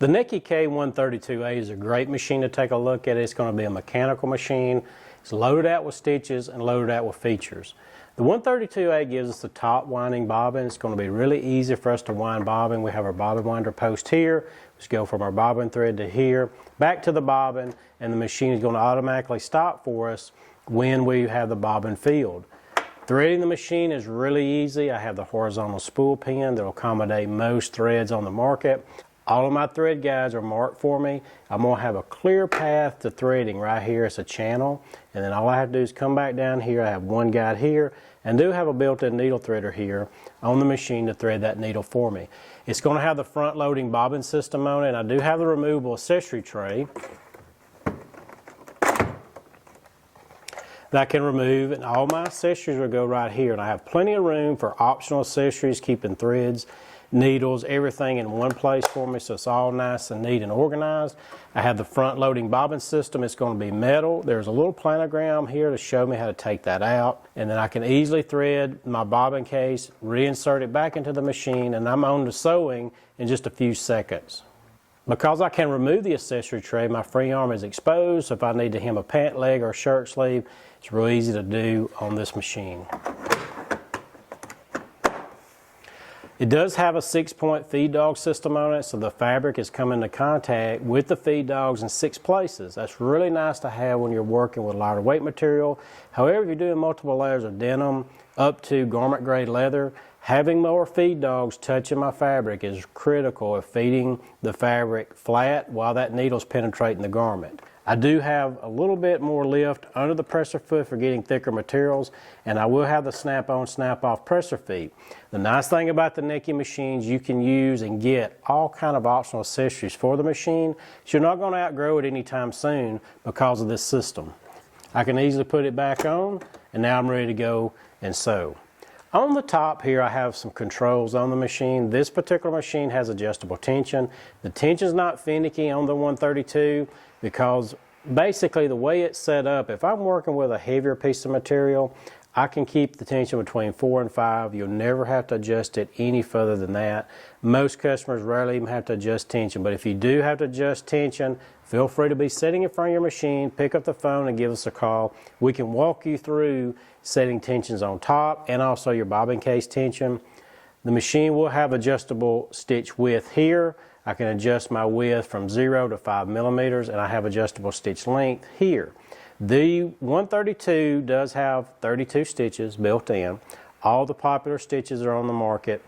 The Necchi K132A is a great machine to take a look at. It's going to be a mechanical machine. It's loaded out with stitches and loaded out with features. The 132A gives us the top winding bobbin. It's going to be really easy for us to wind bobbin. We have our bobbin winder post here. Just go from our bobbin thread to here, back to the bobbin, and the machine is going to automatically stop for us when we have the bobbin filled. Threading the machine is really easy. I have the horizontal spool pin that will accommodate most threads on the market. All of my thread guides are marked for me. I'm going to have a clear path to threading right here. It's a channel, and then all I have to do is come back down here. I have one guide here, and do have a built-in needle threader here on the machine to thread that needle for me. It's going to have the front loading bobbin system on it, and I do have the removable accessory tray that I can remove, and all my accessories will go right here, and I have plenty of room for optional accessories, keeping threads, needles, everything in one place for me, so it's all nice and neat and organized. I have the front loading bobbin system. It's going to be metal. There's a little planogram here to show me how to take that out, and then I can easily thread my bobbin case, reinsert it back into the machine, and I'm on to sewing in just a few seconds. Because I can remove the accessory tray, my free arm is exposed, so if I need to hem a pant leg or a shirt sleeve, it's real easy to do on this machine. It does have a 6-point feed dog system on it, so the fabric is coming into contact with the feed dogs in 6 places. That's really nice to have when you're working with lighter weight material. However, if you're doing multiple layers of denim up to garment grade leather, having more feed dogs touching my fabric is critical of feeding the fabric flat while that needle's penetrating the garment. I do have a little bit more lift under the presser foot for getting thicker materials, and I will have the snap-on, snap-off presser feet. The nice thing about the Necchi machines, you can use and get all kind of optional accessories for the machine, so you're not going to outgrow it anytime soon because of this system. I can easily put it back on, and now I'm ready to go and sew. On the top here, I have some controls on the machine. This particular machine has adjustable tension. The tension is not finicky on the 132 because basically the way it's set up, if I'm working with a heavier piece of material, I can keep the tension between 4 and 5. You'll never have to adjust it any further than that. Most customers rarely even have to adjust tension, but if you do have to adjust tension, feel free to be sitting in front of your machine, pick up the phone and give us a call. We can walk you through setting tensions on top and also your bobbin case tension. The machine will have adjustable stitch width here. I can adjust my width from 0 to 5 millimeters, and I have adjustable stitch length here. The 132 does have 32 stitches built in. All the popular stitches are on the market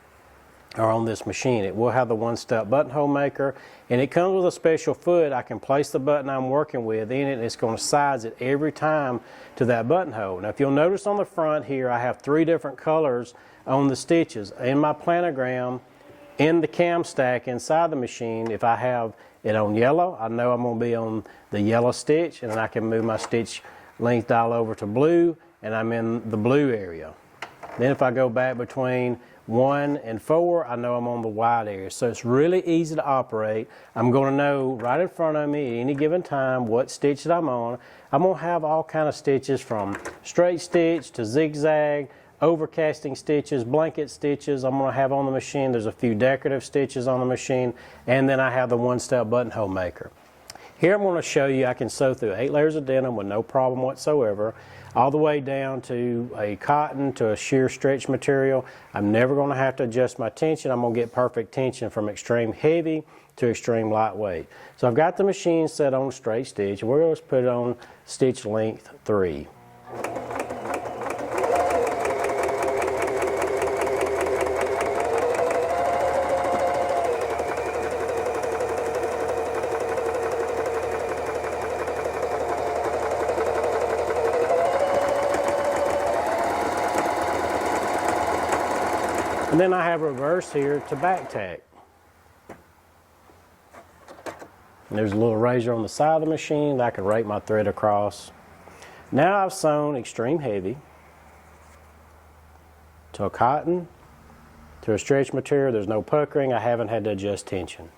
are on this machine. It will have the one-step buttonhole maker, and it comes with a special foot. I can place the button I'm working with in it, and it's going to size it every time to that buttonhole. Now, if you'll notice on the front here, I have 3 different colors on the stitches. In my planogram, in the cam stack inside the machine, if I have it on yellow, I know I'm going to be on the yellow stitch, and then I can move my stitch length dial over to blue, and I'm in the blue area. Then if I go back between 1 and 4, I know I'm on the white area. So it's really easy to operate. I'm going to know right in front of me at any given time what stitch that I'm on. I'm going to have all kind of stitches from straight stitch to zigzag, overcasting stitches, blanket stitches I'm going to have on the machine. There's a few decorative stitches on the machine, and then I have the one-step buttonhole maker. Here I'm going to show you I can sew through 8 layers of denim with no problem whatsoever, all the way down to a cotton to a sheer stretch material. I'm never going to have to adjust my tension. I'm going to get perfect tension from extreme heavy to extreme lightweight. So I've got the machine set on straight stitch, and we're going to put it on stitch length 3. And then I have reverse here to back tack. And there's a little razor on the side of the machine that I can rake my thread across. Now I've sewn extreme heavy to a cotton, to a stretch material. There's no puckering. I haven't had to adjust tension.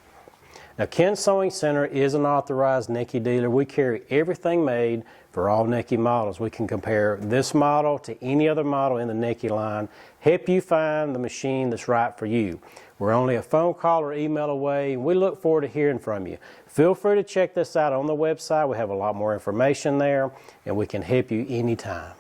Now, Ken Sewing Center is an authorized Necchi dealer. We carry everything made for all Necchi models. We can compare this model to any other model in the Necchi line, help you find the machine that's right for you. We're only a phone call or email away, and we look forward to hearing from you. Feel free to check this out on the website. We have a lot more information there, and we can help you anytime.